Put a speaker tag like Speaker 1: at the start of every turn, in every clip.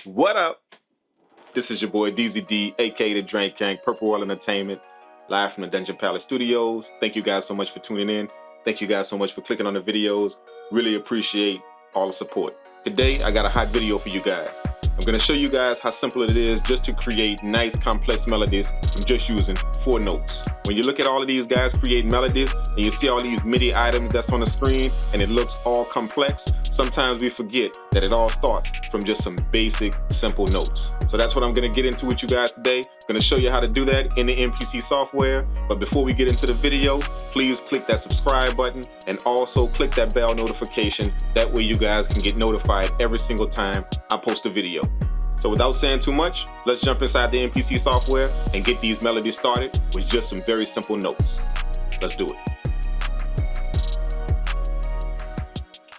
Speaker 1: What up? This is your boy DZD, aka the Drank Kang, Purple World Entertainment, live from the Dungeon Palace Studios. Thank you guys so much for tuning in. Thank you guys so much for clicking on the videos. Really appreciate all the support. Today, I got a hot video for you guys. I'm gonna show you guys how simple it is just to create nice complex melodies from just using 4 notes. When you look at all of these guys create melodies and you see all these MIDI items that's on the screen and it looks all complex, sometimes we forget that it all starts from just some basic, simple notes. So that's what I'm gonna get into with you guys today. I'm gonna show you how to do that in the MPC software. But before we get into the video, please click that subscribe button and also click that bell notification. That way you guys can get notified every single time I post a video. So without saying too much, let's jump inside the MPC software and get these melodies started with just some very simple notes. Let's do it.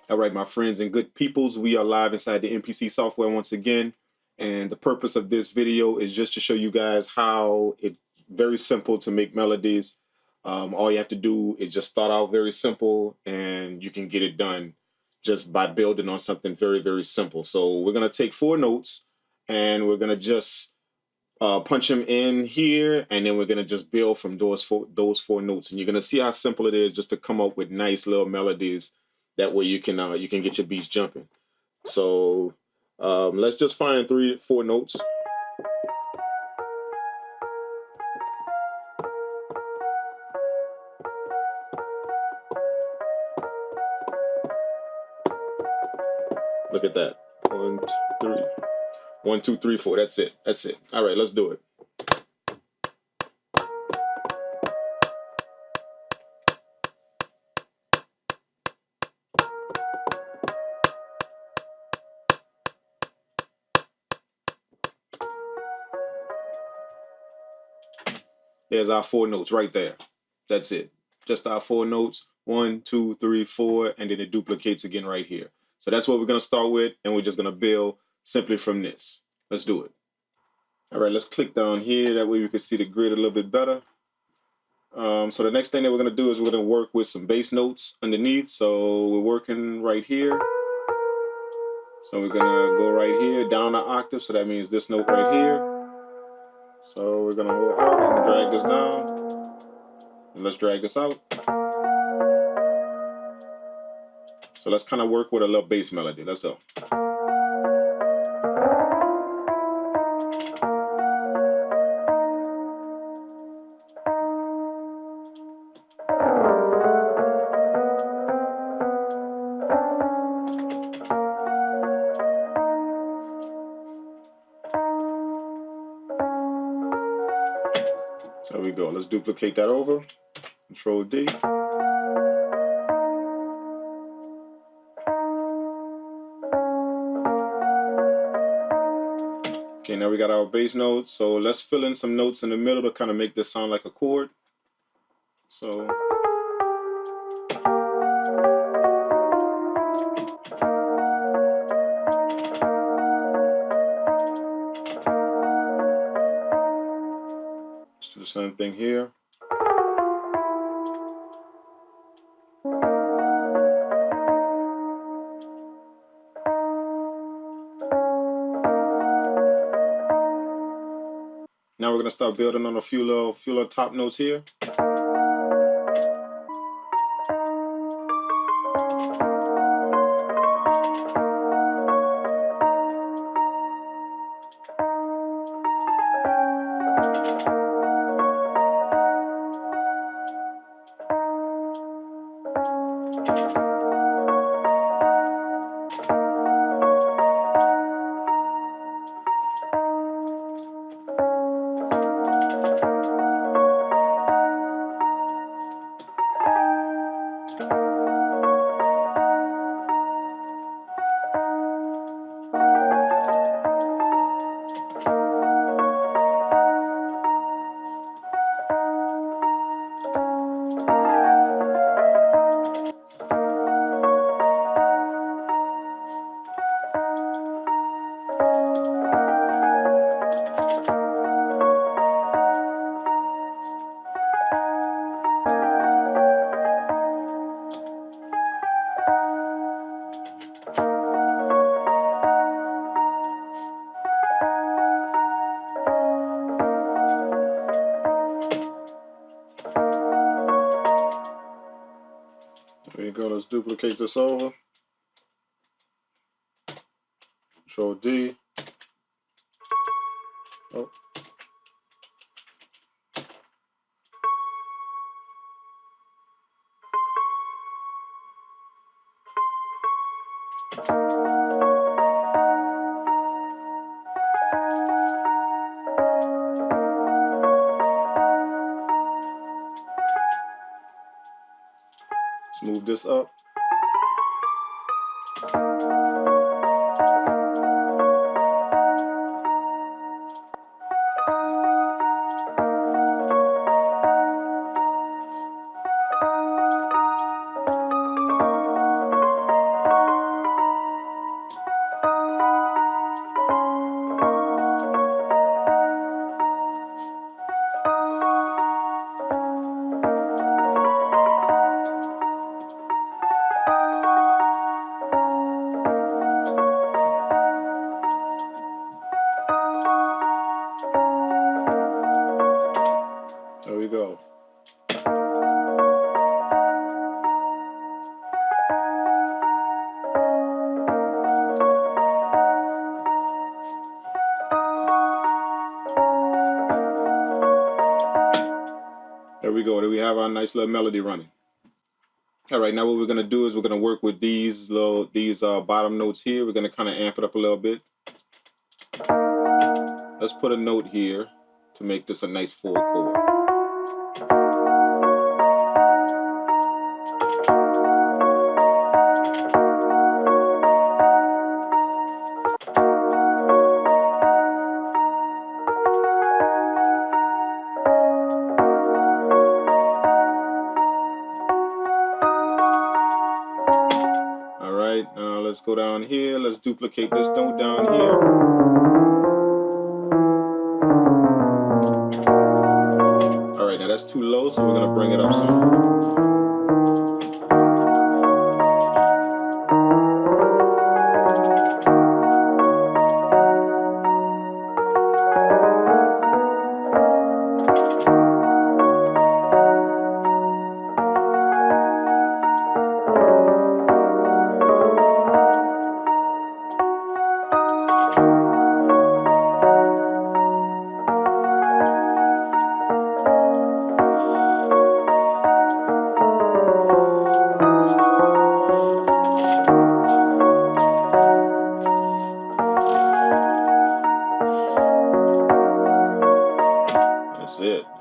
Speaker 1: All right, my friends and good peoples, we are live inside the MPC software once again. And the purpose of this video is just to show you guys how it's very simple to make melodies. All you have to do is just start out very simple and you can get it done just by building on something very, very simple. So we're gonna take 4 notes and we're gonna just punch them in here, and then we're gonna just build from those four notes. And you're gonna see how simple it is just to come up with nice little melodies. That way you can get your beats jumping. So let's just find 3 or 4 notes. Look at that. 1, 2, 3. 1, 2, 3, 4. That's it. That's it. All right, let's do it. There's our 4 notes right there. That's it. Just our 4 notes. 1, 2, 3, 4, and then it duplicates again right here. So that's what we're gonna start with, and we're just gonna build simply from this. Let's do it. All right, let's click down here. That way we can see the grid a little bit better. So the next thing that we're gonna do is we're gonna work with some bass notes underneath. So we're working right here. So we're gonna go right here, down an octave. So that means this note right here. So we're gonna hold out and drag this down. And let's drag this out. So let's kind of work with a little bass melody. Let's go. There we go. Let's duplicate that over. Control D. Okay, now we got our bass notes. So let's fill in some notes in the middle to kind of make this sound like a chord. So let's do the same thing here. Now we're gonna start building on a few little top notes here.
Speaker 2: let's duplicate this over. Control D. Oh. Let's move this up. There we go. There we go. There we have our nice little melody running. All right, now what we're gonna do is we're gonna work with these bottom notes here. We're gonna kind of amp it up a little bit. Let's put a note here to make this a nice full chord. All right, now let's go down here. Let's duplicate this note down here. All right, now that's too low, so we're gonna bring it up some.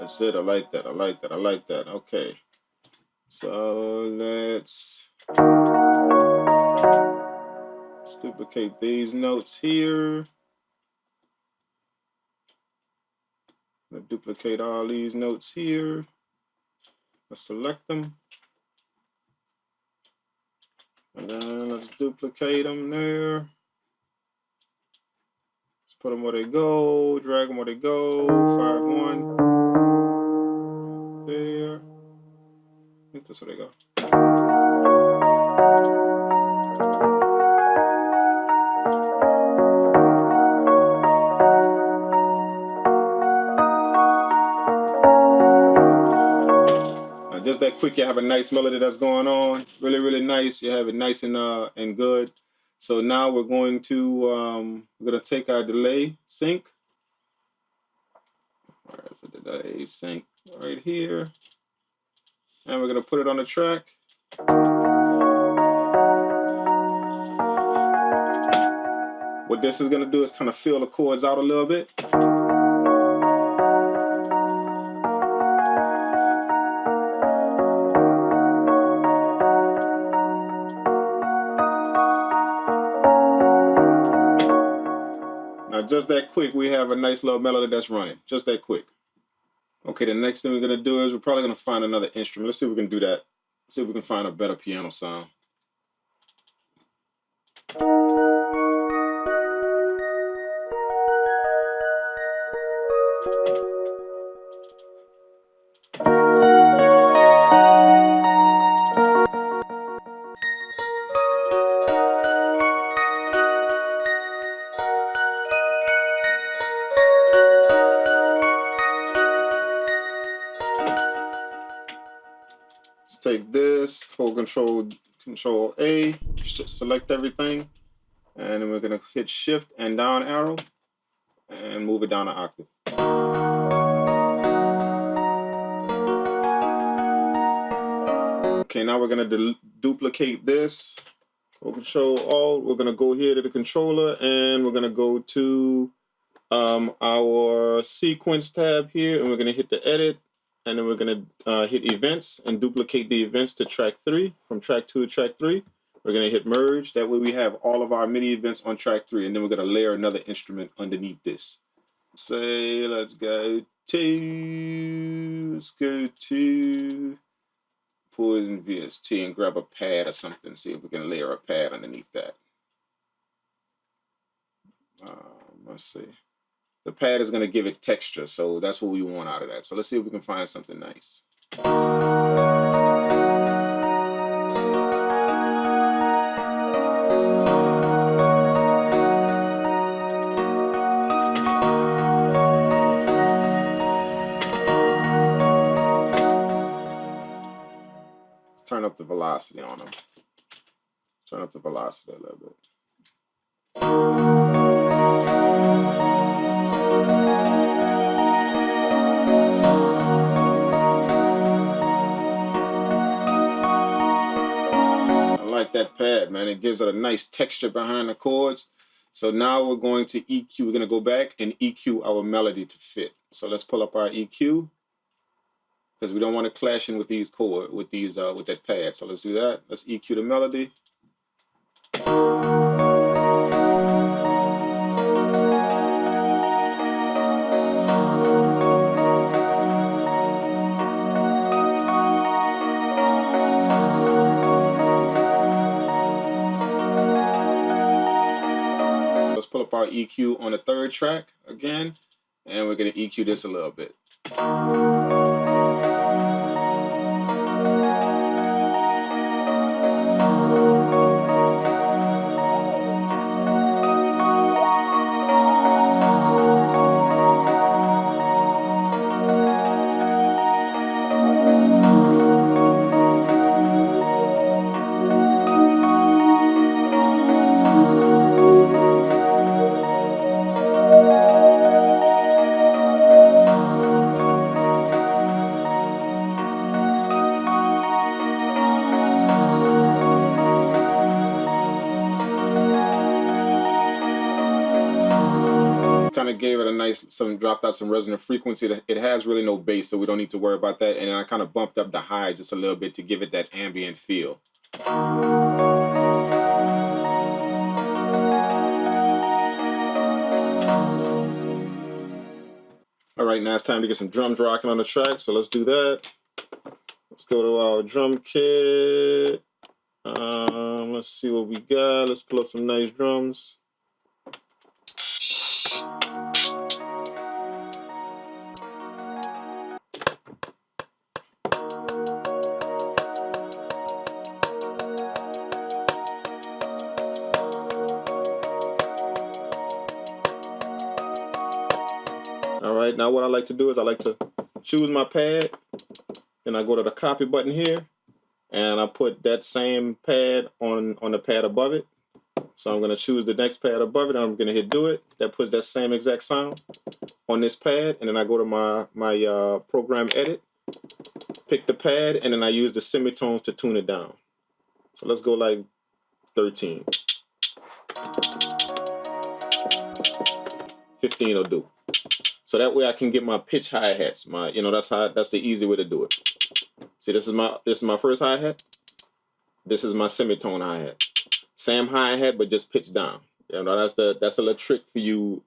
Speaker 2: That's it. I like that. I like that. I like that. Okay. So let's duplicate these notes here. Let's duplicate all these notes here. Let's select them. And then let's duplicate them there. Let's put them where they go. Drag them where they go. 5-1. There. I think that's where they go. Just that quick, you have a nice melody that's going on. Really, really nice. You have it nice and good. So now we're going to take our delay sync. All right, so delay sync right here, and we're gonna put it on the track. What this is gonna do is kind of fill the chords out a little bit. Now, just that quick, we have a nice little melody that's running. Just that quick. Okay, the next thing we're gonna do is we're probably gonna find another instrument. Let's see if we can do that. See if we can find a better piano sound. Take this, hold control Control A, select everything, and then we're gonna hit Shift and down arrow and move it down an octave. Okay, now we're gonna duplicate this. We'll Control Alt. We're gonna go here to the controller, and we're gonna go to our sequence tab here, and we're gonna hit the edit, and then we're gonna hit events and duplicate the events to track 3 from track 2 to track 3. We're gonna hit merge. That way we have all of our MIDI events on track 3, and then we're gonna layer another instrument underneath this. Say, let's go to Poison VST and grab a pad or something. See if we can layer a pad underneath that. Let's see. The pad is going to give it texture, so that's what we want out of that. So let's see if we can find something nice. Turn up the velocity on them. Turn up the velocity a little bit. I like that pad, man. It gives it a nice texture behind the chords. So now we're going to EQ. We're going to go back and EQ our melody to fit. So let's pull up our EQ, because we don't want to clash in with these chords, with that pad. So let's do that. Let's EQ the melody. Let's pull up our EQ on the 3rd track again, and we're going to EQ this a little bit. Kind of gave it a nice, dropped out some resonant frequency. It has really no bass, so we don't need to worry about that. And then I kind of bumped up the high just a little bit to give it that ambient feel. All right, now it's time to get some drums rocking on the track, so let's do that. Let's go to our drum kit. Let's see what we got. Let's pull up some nice drums. All right, now what I like to do is I like to choose my pad, and I go to the copy button here, and I put that same pad on the pad above it. So I'm going to choose the next pad above it, and I'm going to hit do it. That puts that same exact sound on this pad, and then I go to my program edit, pick the pad, and then I use the semitones to tune it down. So let's go like 13. 15 will do. So that way I can get my pitch hi-hats. That's the easy way to do it. See, this is my first hi-hat. This is my semitone hi-hat. Same hi-hat, but just pitched down. That's a little trick for you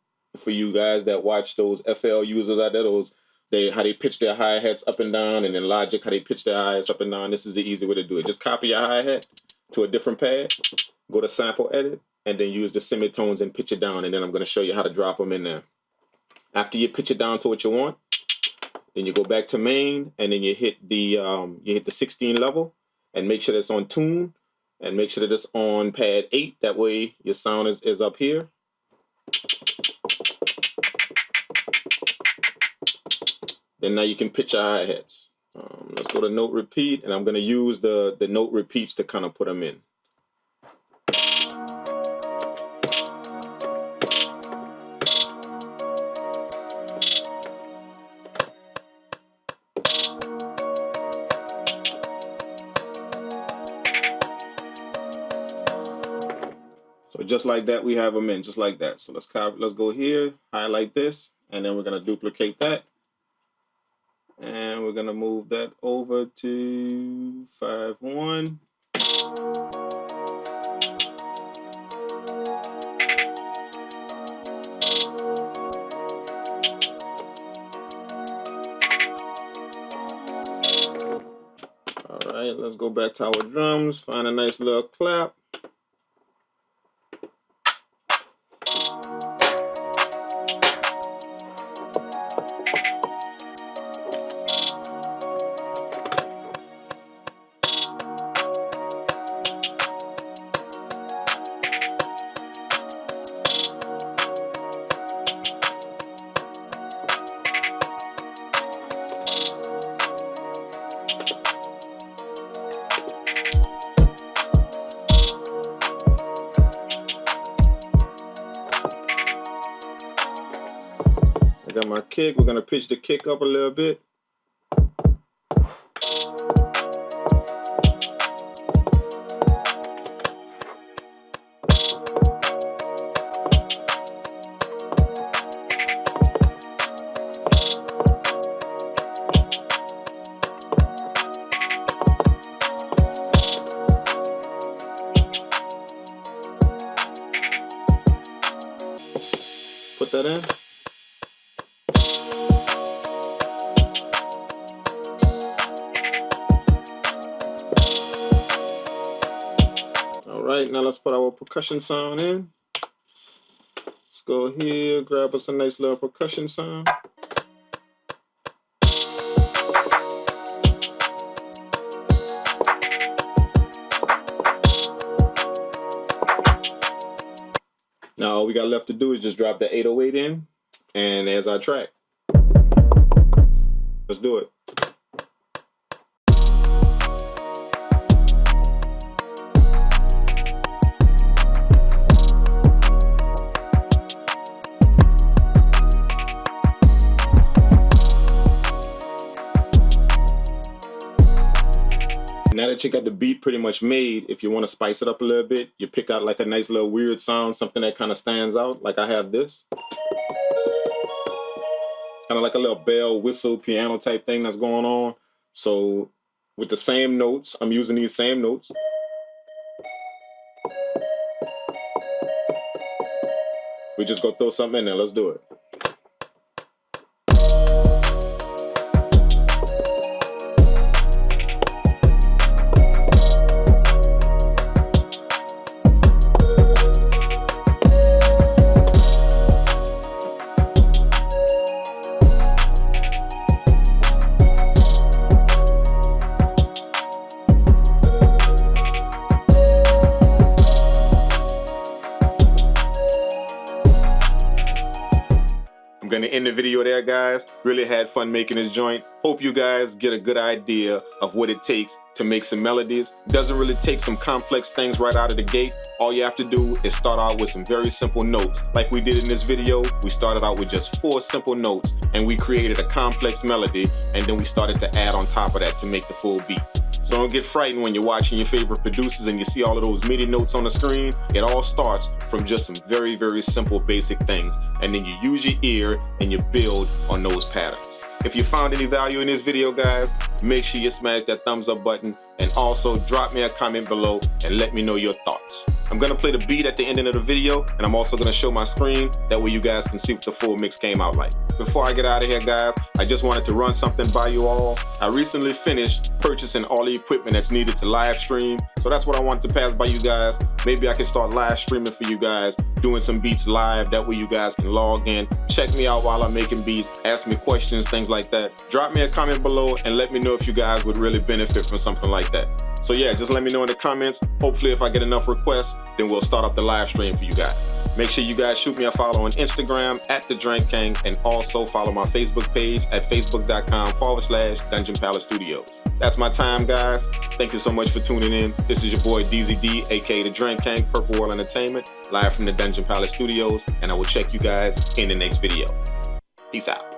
Speaker 2: guys that watch those FL users out there. How they pitch their hi-hats up and down, and then Logic how they pitch their hi-hats up and down. This is the easy way to do it. Just copy your hi-hat to a different pad, go to sample edit, and then use the semitones and pitch it down, and then I'm going to show you how to drop them in there. After you pitch it down to what you want, then you go back to main, and then you hit the 16 level, and make sure that's on tune, and make sure that it's on pad 8. That way your sound is up here. Then now you can pitch your hi-hats.
Speaker 1: Let's go to note repeat, and I'm going to use the note repeats to kind of put them in. So just like that, we have them in, just like that. So let's go here, highlight this, and then we're going to duplicate that. And we're going to move that over to 5.1. All right, let's go back to our drums, find a nice little clap. Got my kick. We're gonna pitch the kick up a little bit. Put that in. Alright, now let's put our percussion sound in. Let's go here, grab us a nice little percussion sound. Now all we got left to do is just drop the 808 in, and there's our track. Let's do it. Now that you got the beat pretty much made, if you want to spice it up a little bit, you pick out like a nice little weird sound, something that kind of stands out. Like I have this. Kind of like a little bell, whistle, piano type thing that's going on. So with the same notes, I'm using these same notes. We just go throw something in there. Let's do it. I'm gonna end the video there, guys. Really had fun making this joint. Hope you guys get a good idea of what it takes to make some melodies. Doesn't really take some complex things right out of the gate. All you have to do is start out with some very simple notes. Like we did in this video, we started out with just 4 simple notes and we created a complex melody, and then we started to add on top of that to make the full beat. So don't get frightened when you're watching your favorite producers and you see all of those MIDI notes on the screen. It all starts from just some very, very simple basic things. And then you use your ear and you build on those patterns. If you found any value in this video, guys, make sure you smash that thumbs up button, and also drop me a comment below and let me know your thoughts. I'm gonna play the beat at the ending of the video, and I'm also gonna show my screen. That way you guys can see what the full mix came out like. Before I get out of here, guys, I just wanted to run something by you all. I recently finished purchasing all the equipment that's needed to live stream. So that's what I wanted to pass by you guys. Maybe I can start live streaming for you guys, doing some beats live. That way you guys can log in, check me out while I'm making beats, ask me questions, things like that. Drop me a comment below and let me know if you guys would really benefit from something like that. So yeah, just let me know in the comments. Hopefully if I get enough requests, then we'll start up the live stream for you guys. Make sure you guys shoot me a follow on Instagram at the Drank Kang, and also follow my Facebook page at facebook.com/Dungeon Palace Studios. That's my time, guys. Thank you so much for tuning in. This is your boy DZD, aka the Drank Kang, Purple World Entertainment, live from the Dungeon Palace Studios, and I will check you guys in the next video. Peace out.